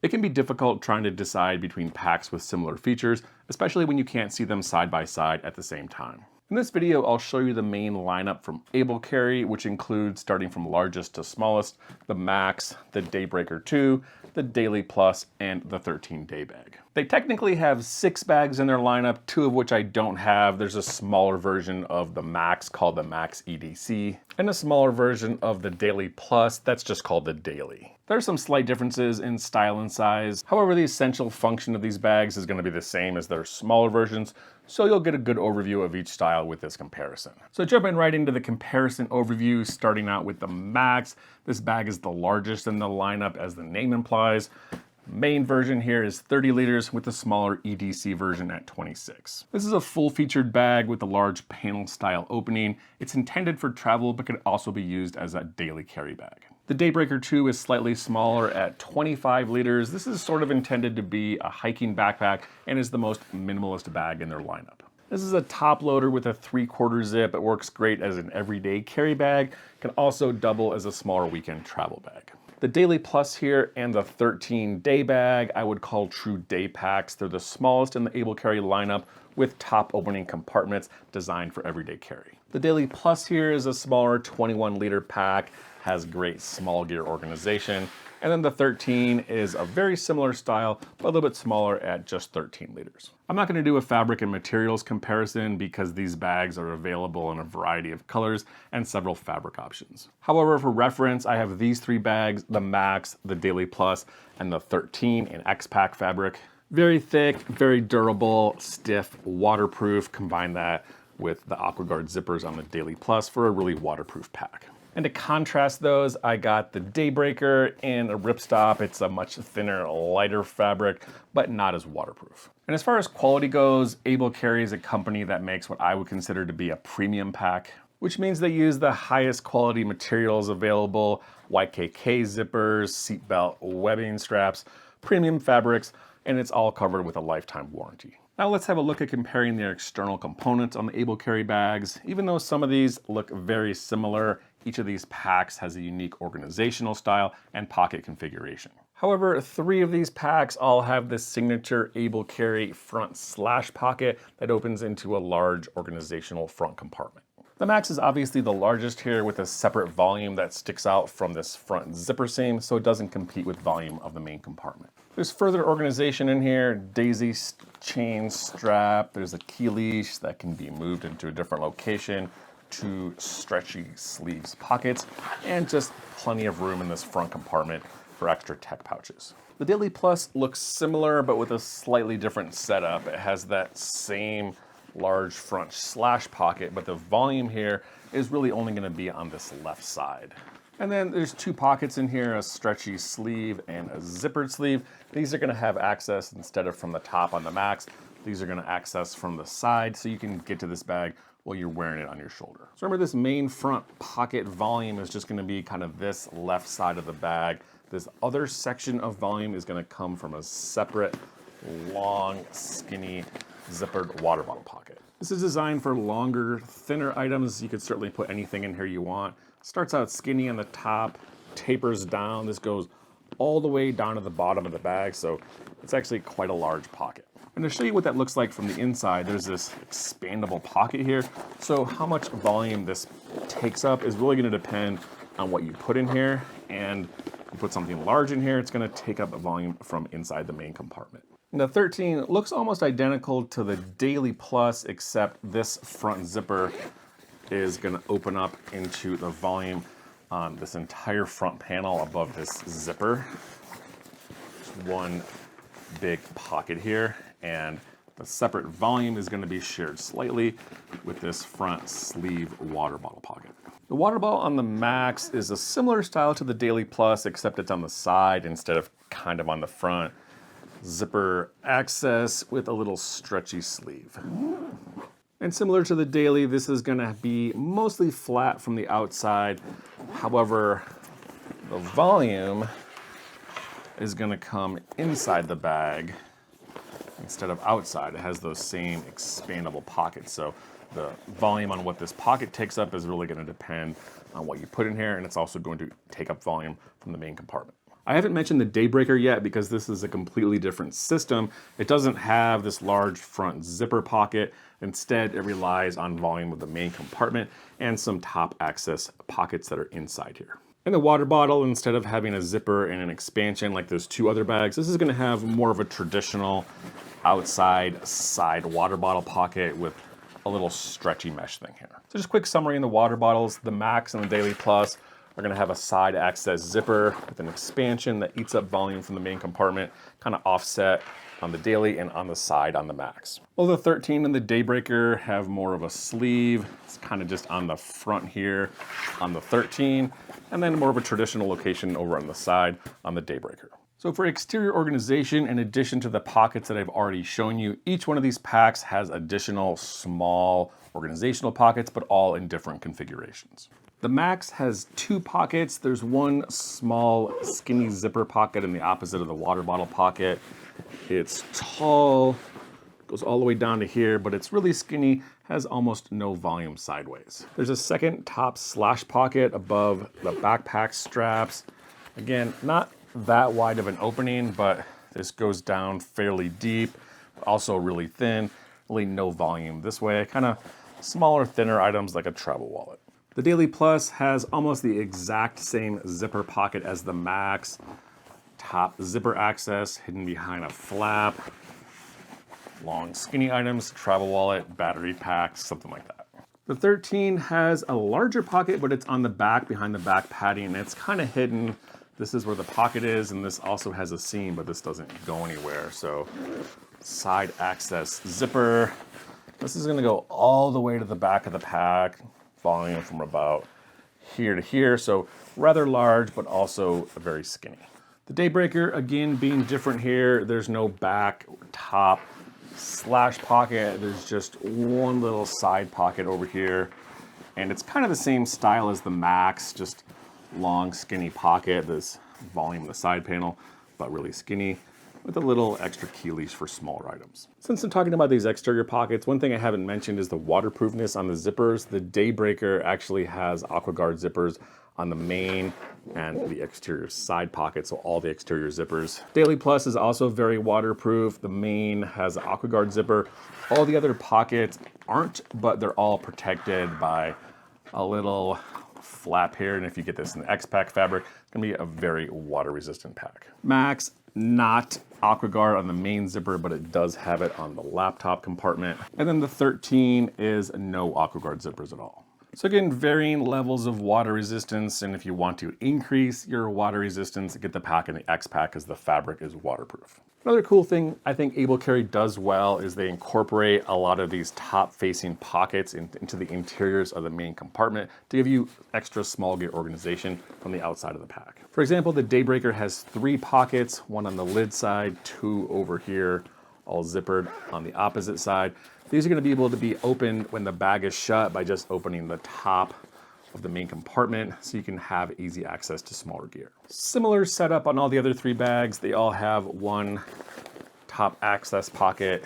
It can be difficult trying to decide between packs with similar features, especially when you can't see them side by side at the same time. In this video, I'll show you the main lineup from Able Carry, which includes, starting from largest to smallest, the Max, the Daybreaker 2, the Daily Plus, and the 13 Daybag. They technically have 6 bags in their lineup, 2 of which I don't have. There's a smaller version of the Max called the Max EDC, and a smaller version of the Daily Plus that's just called the Daily. There are some slight differences in style and size. However, the essential function of these bags is going to be the same as their smaller versions, so you'll get a good overview of each style with this comparison. So jumping right into the comparison overview, starting out with the Max. This bag is the largest in the lineup, as the name implies. Main version here is 30 liters with the smaller EDC version at 26. This is a full-featured bag with a large panel style opening. It's intended for travel, but could also be used as a daily carry bag. The Daybreaker 2 is slightly smaller at 25 liters. This is sort of intended to be a hiking backpack and is the most minimalist bag in their lineup. This is a top loader with a 3/4 zip. It works great as an everyday carry bag. Can also double as a smaller weekend travel bag. The Daily Plus here and the 13 Daybag I would call true day packs. They're the smallest in the Able Carry lineup with top opening compartments designed for everyday carry. The Daily Plus here is a smaller 21 liter pack, has great small gear organization. And then the 13 is a very similar style, but a little bit smaller at just 13 liters. I'm not going to do a fabric and materials comparison because these bags are available in a variety of colors and several fabric options. However, for reference, I have these 3 bags, the Max, the Daily Plus, and the 13 in X-Pac fabric. Very thick, very durable, stiff, waterproof. Combine that with the AquaGuard zippers on the Daily Plus for a really waterproof pack. And to contrast those, I got the Daybreaker in a Ripstop. It's a much thinner, lighter fabric, but not as waterproof. And as far as quality goes, Able Carry is a company that makes what I would consider to be a premium pack, which means they use the highest quality materials available: YKK zippers, seatbelt webbing straps, premium fabrics, and it's all covered with a lifetime warranty. Now let's have a look at comparing their external components on the Able Carry bags. Even though some of these look very similar, each of these packs has a unique organizational style and pocket configuration. However, 3 of these packs all have this signature Able Carry front slash pocket that opens into a large organizational front compartment. The Max is obviously the largest here, with a separate volume that sticks out from this front zipper seam, so it doesn't compete with volume of the main compartment. There's further organization in here: daisy chain strap, there's a key leash that can be moved into a different location, 2 stretchy sleeves pockets, and just plenty of room in this front compartment for extra tech pouches. The Daily Plus looks similar, but with a slightly different setup. It has that same large front slash pocket, but the volume here is really only going to be on this left side. And then there's 2 pockets in here, a stretchy sleeve and a zippered sleeve. These are going to have access, instead of from the top on the Max, these are going to access from the side, so you can get to this bag while you're wearing it on your shoulder. So remember, this main front pocket volume is just going to be kind of this left side of the bag. This other section of volume is going to come from a separate, long, skinny, zippered water bottle pocket. This is designed for longer, thinner items. You could certainly put anything in here you want. Starts out skinny on the top, tapers down. This goes all the way down to the bottom of the bag, so it's actually quite a large pocket. And to show you what that looks like from the inside, there's this expandable pocket here. So how much volume this takes up is really going to depend on what you put in here. And if you put something large in here, it's going to take up a volume from inside the main compartment. And the 13 looks almost identical to the Daily Plus, except this front zipper is going to open up into the volume on this entire front panel above this zipper. There's one big pocket here, and the separate volume is going to be shared slightly with this front sleeve water bottle pocket. The water bottle on the Max is a similar style to the Daily Plus, except it's on the side instead of kind of on the front. Zipper access with a little stretchy sleeve. And similar to the Daily, this is going to be mostly flat from the outside. However, the volume is going to come inside the bag instead of outside. It has those same expandable pockets. So the volume on what this pocket takes up is really going to depend on what you put in here, and it's also going to take up volume from the main compartment. I haven't mentioned the Daybreaker yet because this is a completely different system. It doesn't have this large front zipper pocket. Instead, it relies on volume of the main compartment and some top access pockets that are inside here. In the water bottle, instead of having a zipper and an expansion like those two other bags, this is going to have more of a traditional outside side water bottle pocket with a little stretchy mesh thing here. So just a quick summary in the water bottles, the Max and the Daily Plus are going to have a side access zipper with an expansion that eats up volume from the main compartment, kind of offset on the Daily and on the side on the Max. Well, the 13 and the Daybreaker have more of a sleeve. It's kind of just on the front here on the 13, and then more of a traditional location over on the side on the Daybreaker. So for exterior organization, in addition to the pockets that I've already shown you, each one of these packs has additional small organizational pockets, but all in different configurations. The Max has two pockets. There's one small skinny zipper pocket in the opposite of the water bottle pocket. It's tall, goes all the way down to here, but it's really skinny, has almost no volume sideways. There's a second top slash pocket above the backpack straps. Again, not that wide of an opening, but this goes down fairly deep, also really thin, really no volume this way, kind of smaller, thinner items like a travel wallet. The Daily Plus has almost the exact same zipper pocket as the Max. Top zipper access hidden behind a flap. Long skinny items, travel wallet, battery packs, something like that. The 13 has a larger pocket, but it's on the back behind the back padding, and it's kind of hidden. This is where the pocket is, and this also has a seam, but this doesn't go anywhere. So side access zipper. This is gonna go all the way to the back of the pack, volume from about here to here. So rather large, but also very skinny. The Daybreaker, again, being different here. There's no back top slash pocket. There's just one little side pocket over here. And it's kind of the same style as the Max, just long, skinny pocket. This volume in the side panel, but really skinny, with a little extra key leash for smaller items. Since I'm talking about these exterior pockets, one thing I haven't mentioned is the waterproofness on the zippers. The Daybreaker actually has AquaGuard zippers on the main and the exterior side pocket, so all the exterior zippers. Daily Plus is also very waterproof. The main has an AquaGuard zipper. All the other pockets aren't, but they're all protected by a little flap here, and if you get this in the X-Pac fabric, it's gonna be a very water resistant pack. Max, not AquaGuard on the main zipper, but it does have it on the laptop compartment. And then the 13 is no AquaGuard zippers at all. So again, varying levels of water resistance, and if you want to increase your water resistance, get the pack in the X-Pac as the fabric is waterproof. Another cool thing I think Able Carry does well is they incorporate a lot of these top-facing pockets into the interiors of the main compartment to give you extra small gear organization from the outside of the pack. For example, the Daybreaker has 3 pockets, one on the lid side, 2 over here, all zippered on the opposite side. These are going to be able to be opened when the bag is shut by just opening the top of the main compartment, so you can have easy access to smaller gear. Similar setup on all the other 3 bags. They all have one top access pocket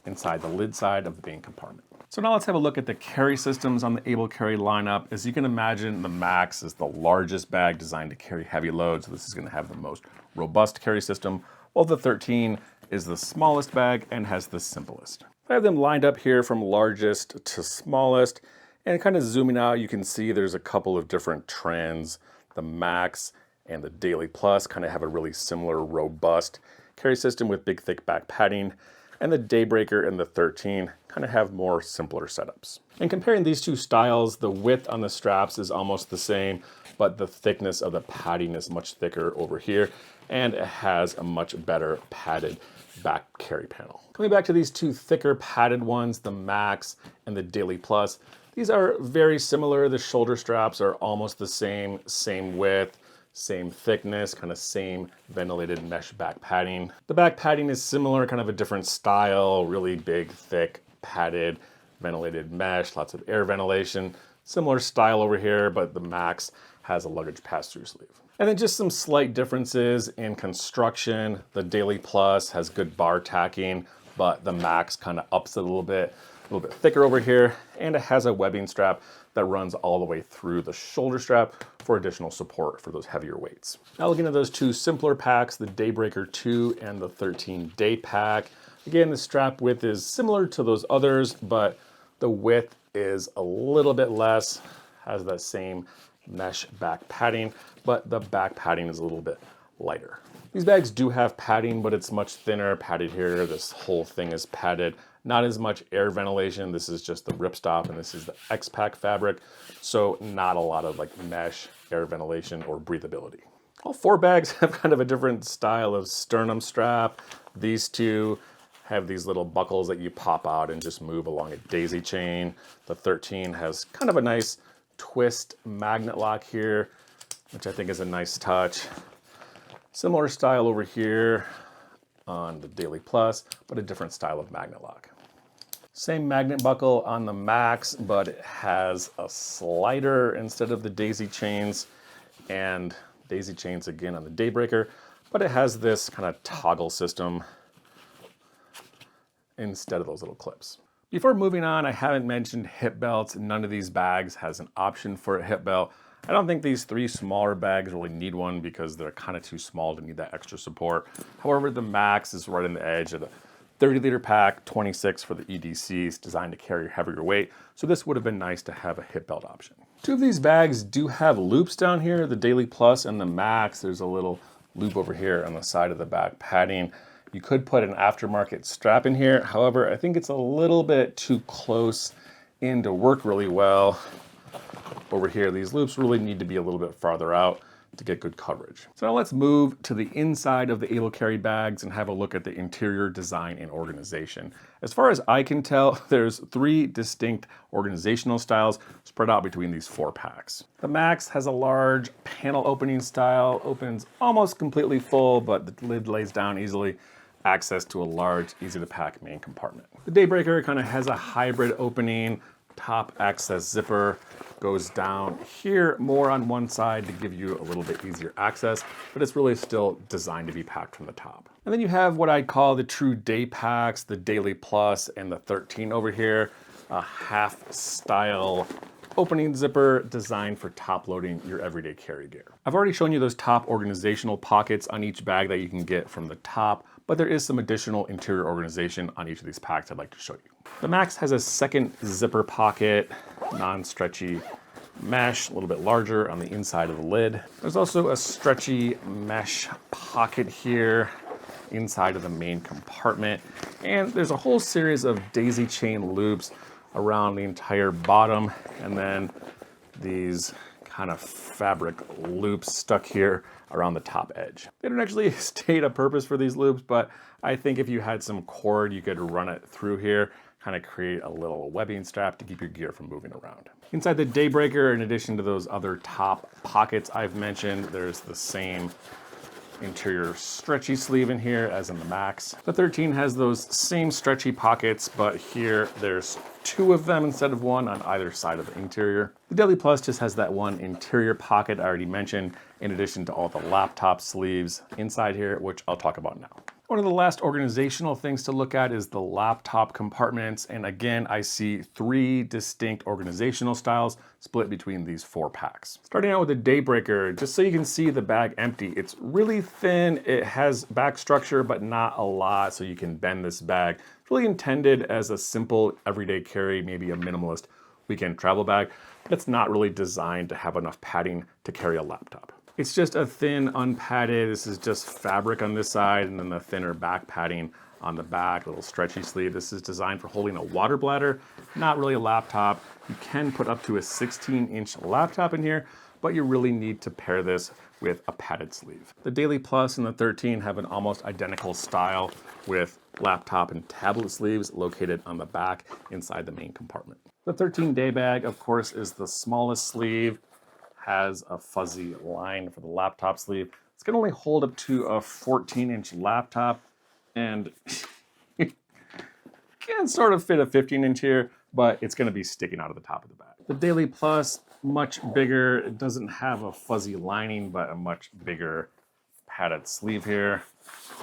inside the lid side of the main compartment. So now let's have a look at the carry systems on the Able Carry lineup. As you can imagine, the Max is the largest bag designed to carry heavy loads, so this is going to have the most robust carry system, while the 13 is the smallest bag and has the simplest. I have them lined up here from largest to smallest, and kind of zooming out, you can see there's a couple of different trends. The Max and the Daily Plus kind of have a really similar robust carry system with big thick back padding, and the Daybreaker and the 13 kind of have more simpler setups. And comparing these 2 styles, the width on the straps is almost the same, but the thickness of the padding is much thicker over here, and it has a much better padded back carry panel. Coming back to these 2 thicker padded ones, the Max and the Daily Plus, these are very similar. The shoulder straps are almost the same width, same thickness, kind of same ventilated mesh back padding. The back padding is similar, kind of a different style, really big, thick, padded, ventilated mesh, lots of air ventilation. Similar style over here, but the Max has a luggage pass-through sleeve. And then just some slight differences in construction. The Daily Plus has good bar tacking, but the Max kind of ups it a little bit thicker over here, and it has a webbing strap that runs all the way through the shoulder strap, for additional support for those heavier weights. Now looking at those two simpler packs, the Daybreaker 2 and the 13 Day Pack. Again, the strap width is similar to those others, but the width is a little bit less, has that same mesh back padding, but the back padding is a little bit lighter. These bags do have padding, but it's much thinner padded here. This whole thing is padded. Not as much air ventilation. This is just the Ripstop, and this is the X-Pac fabric. So not a lot of like mesh, air ventilation, or breathability. All four bags have kind of a different style of sternum strap. These two have these little buckles that you pop out and just move along a daisy chain. The 13 has kind of a nice twist magnet lock here, which I think is a nice touch. Similar style over here on the Daily Plus, but a different style of magnet lock. Same magnet buckle on the Max, but it has a slider instead of the daisy chains, and daisy chains again on the Daybreaker, but it has this kind of toggle system instead of those little clips. Before moving on, I haven't mentioned hip belts. None of these bags has an option for a hip belt. I don't think these three smaller bags really need one because they're kind of too small to need that extra support. However, the Max is right on the edge of the 30-liter pack, 26 for the EDCs, designed to carry heavier weight. So this would have been nice to have a hip belt option. Two of these bags do have loops down here, the Daily Plus and the Max. There's a little loop over here on the side of the back padding. You could put an aftermarket strap in here. However, I think it's a little bit too close in to work really well. Over here, these loops really need to be a little bit farther out to get good coverage. So now let's move to the inside of the Able Carry bags and have a look at the interior design and organization. As far as I can tell, there's three distinct organizational styles spread out between these four packs. The Max has a large panel opening style, opens almost completely full, but the lid lays down easily. Access to a large, easy to pack main compartment. The Daybreaker kind of has a hybrid opening, top access zipper, goes down here more on one side to give you a little bit easier access, but it's really still designed to be packed from the top. And then you have what I'd call the true day packs, the Daily Plus and the 13 over here, a half style opening zipper designed for top loading your everyday carry gear. I've already shown you those top organizational pockets on each bag that you can get from the top, but there is some additional interior organization on each of these packs I'd like to show you. The Max has a second zipper pocket, non-stretchy mesh, a little bit larger on the inside of the lid. There's also a stretchy mesh pocket here inside of the main compartment. And there's a whole series of daisy chain loops around the entire bottom, and then these kind of fabric loops stuck here around the top edge. They don't actually state a purpose for these loops, but I think if you had some cord, you could run it through here, kind of create a little webbing strap to keep your gear from moving around. Inside the Daybreaker, in addition to those other top pockets I've mentioned, there's the same interior stretchy sleeve in here as in the Max. The 13 has those same stretchy pockets, but here there's two of them instead of one on either side of the interior. The Daily Plus just has that one interior pocket I already mentioned, in addition to all the laptop sleeves inside here, which I'll talk about now. One of the last organizational things to look at is the laptop compartments. And again, I see three distinct organizational styles split between these four packs. Starting out with the Daybreaker, just so you can see the bag empty, it's really thin. It has back structure, but not a lot, so you can bend this bag. It's really intended as a simple everyday carry, maybe a minimalist weekend travel bag, but it's not really designed to have enough padding to carry a laptop. It's just a thin unpadded, this is just fabric on this side, and then the thinner back padding on the back, a little stretchy sleeve. This is designed for holding a water bladder, not really a laptop. You can put up to a 16-inch laptop in here, but you really need to pair this with a padded sleeve. The Daily Plus and the 13 have an almost identical style with laptop and tablet sleeves located on the back inside the main compartment. The 13 Daybag, of course, is the smallest sleeve, has a fuzzy line for the laptop sleeve. It's gonna only hold up to a 14-inch laptop, and can sort of fit a 15-inch here, but it's gonna be sticking out of the top of the bag. The Daily Plus, much bigger. It doesn't have a fuzzy lining, but a much bigger padded sleeve here.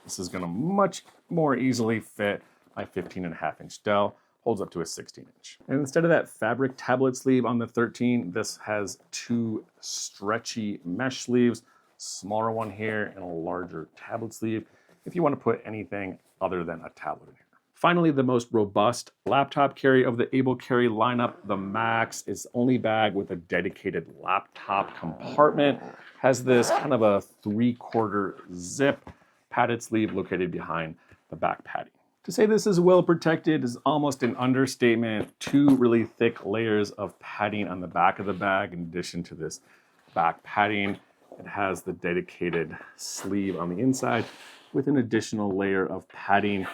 This is gonna much more easily fit my 15.5-inch Dell. holds up to a 16-inch. And instead of that fabric tablet sleeve on the 13, this has two stretchy mesh sleeves, smaller one here and a larger tablet sleeve if you want to put anything other than a tablet in here. Finally, the most robust laptop carry of the Able Carry lineup, the Max, is the only bag with a dedicated laptop compartment. Has this kind of a 3/4 zip padded sleeve located behind the back padding. To say this is well protected is almost an understatement. Two really thick layers of padding on the back of the bag in addition to this back padding. It has the dedicated sleeve on the inside with an additional layer of padding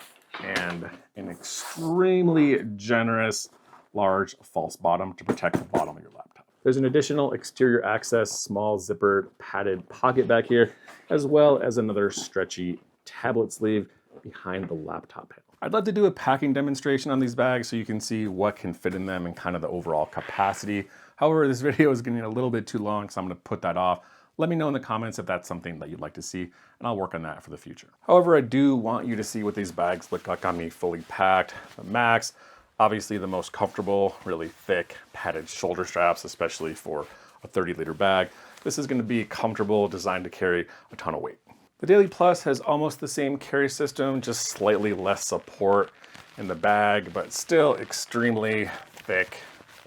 and an extremely generous large false bottom to protect the bottom of your laptop. There's an additional exterior access small zippered padded pocket back here, as well as another stretchy tablet sleeve behind the laptop panel. I'd love to do a packing demonstration on these bags so you can see what can fit in them and kind of the overall capacity. However, this video is getting a little bit too long, so I'm going to put that off. Let me know in the comments if that's something that you'd like to see, and I'll work on that for the future. However, I do want you to see what these bags look like on me fully packed. The Max, obviously the most comfortable, really thick padded shoulder straps, especially for a 30-liter bag. This is going to be comfortable, designed to carry a ton of weight. The Daily Plus has almost the same carry system, just slightly less support in the bag, but still extremely thick,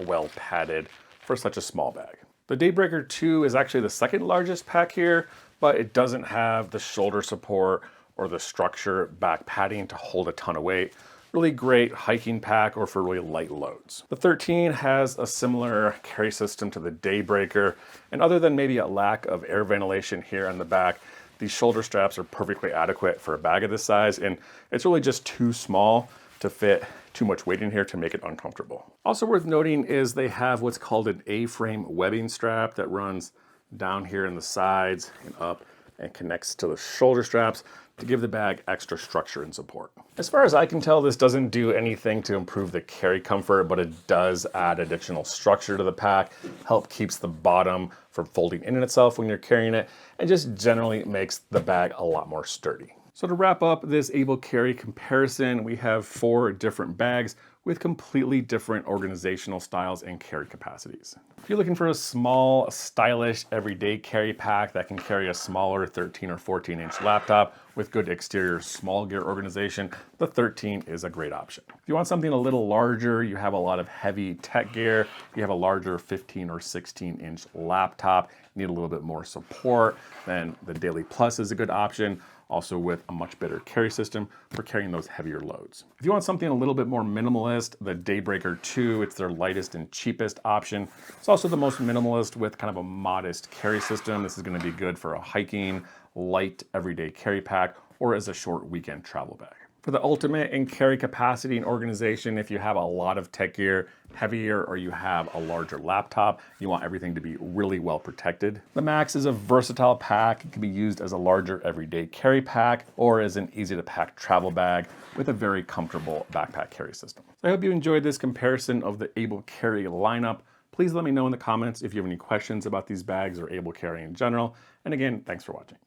well padded for such a small bag. The Daybreaker 2 is actually the second largest pack here, but it doesn't have the shoulder support or the structure back padding to hold a ton of weight. Really great hiking pack or for really light loads. The 13 has a similar carry system to the Daybreaker, and other than maybe a lack of air ventilation here on the back, these shoulder straps are perfectly adequate for a bag of this size, and it's really just too small to fit too much weight in here to make it uncomfortable. Also worth noting is they have what's called an A-frame webbing strap that runs down here in the sides and up and connects to the shoulder straps to give the bag extra structure and support. As far as I can tell, this doesn't do anything to improve the carry comfort, but it does add additional structure to the pack, help keeps the bottom from folding in itself when you're carrying it, and just generally makes the bag a lot more sturdy. So to wrap up this Able Carry comparison, we have 4 different bags with completely different organizational styles and carry capacities. If you're looking for a small, stylish, everyday carry pack that can carry a smaller 13 or 14-inch laptop with good exterior small gear organization, the 13 is a great option. If you want something a little larger, you have a lot of heavy tech gear, you have a larger 15 or 16-inch laptop, need a little bit more support, then the Daily Plus is a good option, also with a much better carry system for carrying those heavier loads. If you want something a little bit more minimalist, the Daybreaker 2, it's their lightest and cheapest option. It's also the most minimalist with kind of a modest carry system. This is going to be good for a hiking, light, everyday carry pack, or as a short weekend travel bag. For the ultimate in carry capacity and organization, if you have a lot of tech gear, heavier, or you have a larger laptop, you want everything to be really well protected. The Max is a versatile pack. It can be used as a larger everyday carry pack or as an easy to pack travel bag with a very comfortable backpack carry system. So I hope you enjoyed this comparison of the Able Carry lineup. Please let me know in the comments if you have any questions about these bags or Able Carry in general. And again, thanks for watching.